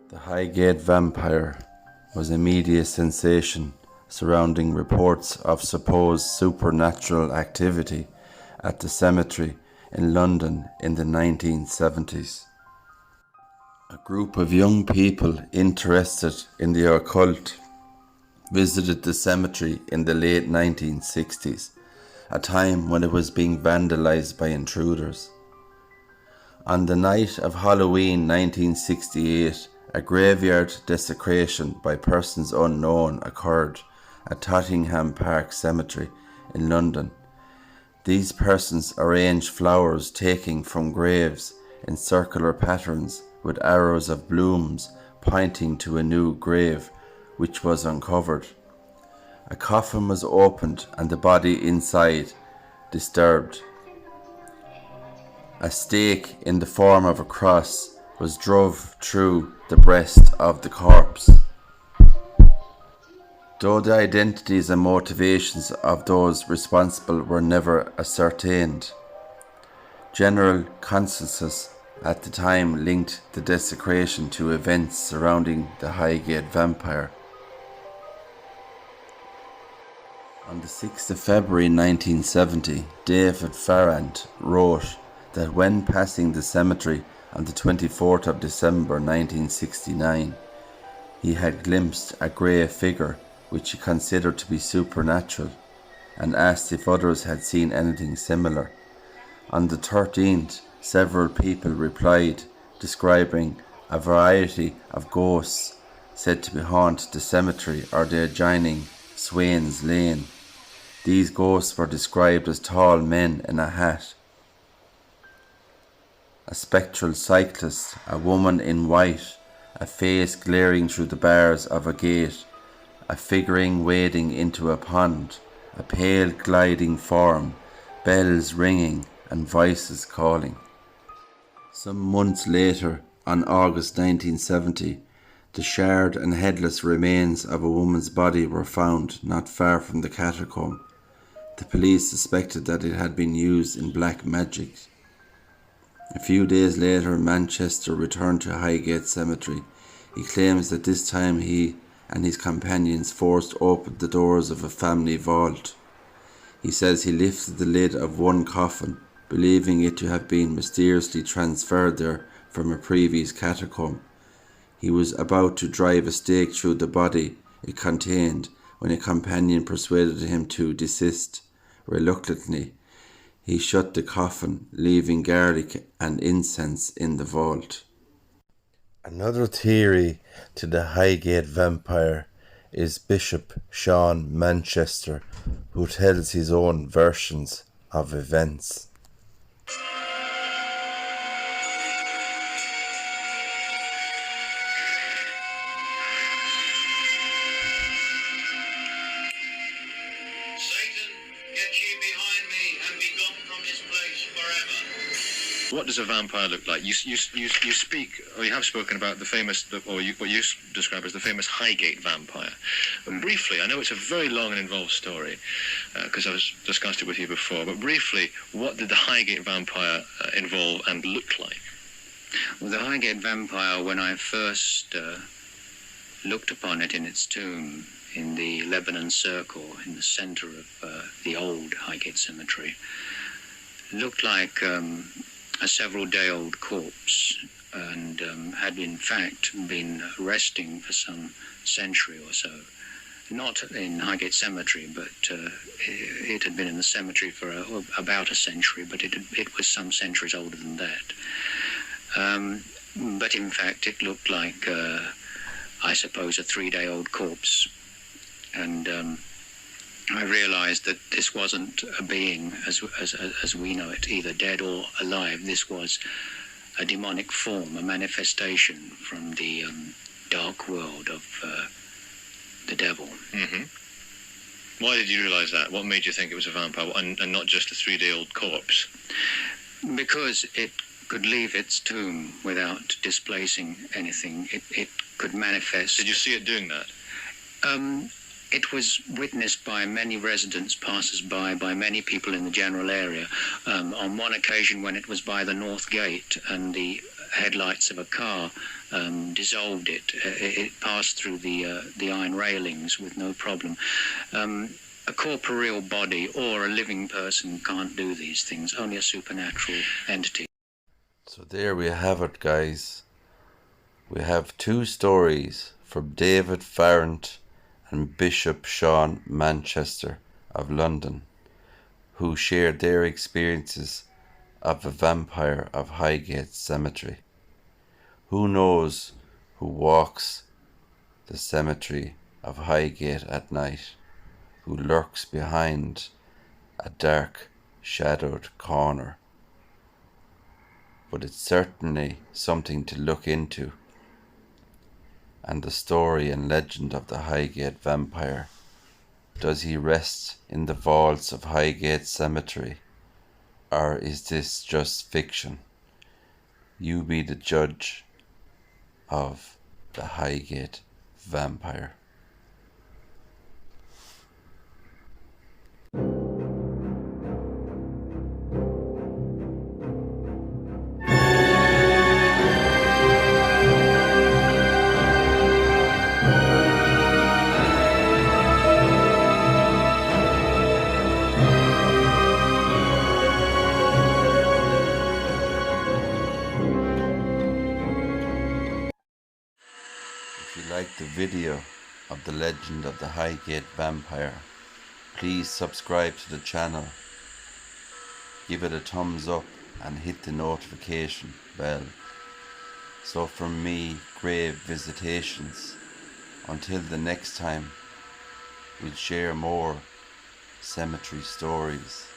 The Highgate Vampire was a media sensation surrounding reports of supposed supernatural activity at the cemetery in London in the 1970s. A group of young people interested in the occult visited the cemetery in the late 1960s, a time when it was being vandalized by intruders. On the night of Halloween 1968, a graveyard desecration by persons unknown occurred at Tottenham Park Cemetery in London. These persons arranged flowers taken from graves in circular patterns with arrows of blooms pointing to a new grave which was uncovered. A coffin was opened and the body inside disturbed. A stake in the form of a cross was drove through the breast of the corpse. Though the identities and motivations of those responsible were never ascertained, general consensus at the time linked the desecration to events surrounding the Highgate Vampire. On the 6th of February 1970, David Farrant wrote that when passing the cemetery on the 24th of December 1969, he had glimpsed a grey figure which he considered to be supernatural, and asked if others had seen anything similar. On the 13th, several people replied, describing a variety of ghosts said to haunt the cemetery or the adjoining Swains Lane. These ghosts were described as tall men in a hat, a spectral cyclist, a woman in white, a face glaring through the bars of a gate, a figurine wading into a pond, a pale gliding form, bells ringing and voices calling. Some months later, on August 1970, the charred and headless remains of a woman's body were found not far from the catacomb. The police suspected that it had been used in black magic. A few days later, Manchester returned to Highgate Cemetery. He claims that this time he and his companions forced open the doors of a family vault. He says he lifted the lid of one coffin, believing it to have been mysteriously transferred there from a previous catacomb. He was about to drive a stake through the body it contained when a companion persuaded him to desist. Reluctantly, he shut the coffin, leaving garlic and incense in the vault. Another theory to the Highgate Vampire is Bishop Sean Manchester, who tells his own versions of events. What does a vampire look like? You speak, or you have spoken about the famous, what you describe as the famous Highgate Vampire. But briefly, I know it's a very long and involved story, because I've discussed it with you before, but briefly, what did the Highgate Vampire involve and look like? Well, the Highgate Vampire, when I first looked upon it in its tomb in the Lebanon Circle, in the center of the old Highgate Cemetery, looked like a several-day-old corpse, and had in fact been resting for some century or so. Not in Highgate Cemetery, but it had been in the cemetery for about a century, but it was some centuries older than that. But in fact it looked like, I suppose, a 3-day-old corpse. And I realized that this wasn't a being as we know it, either dead or alive. This was a demonic form, a manifestation from the dark world of the devil. Mm-hmm. Why did you realize that? What made you think it was a vampire and not just a 3-day-old corpse? Because it could leave its tomb without displacing anything. It could manifest. Did you see it doing that? It was witnessed by many residents, passers-by, by many people in the general area. On one occasion when it was by the North Gate and the headlights of a car dissolved it. It passed through the iron railings with no problem. A corporeal body or a living person can't do these things, only a supernatural entity. So there we have it, guys. We have two stories from David Farrant and Bishop Sean Manchester of London, who shared their experiences of the vampire of Highgate Cemetery. Who knows who walks the cemetery of Highgate at night, who lurks behind a dark, shadowed corner. But it's certainly something to look into. And the story and legend of the Highgate Vampire. Does he rest in the vaults of Highgate Cemetery? Or is this just fiction? You be the judge of the Highgate Vampire. If you liked the video of the legend of the Highgate Vampire, please subscribe to the channel, give it a thumbs up and hit the notification bell. So from me, Grave Visitations, until the next time, we'll share more cemetery stories.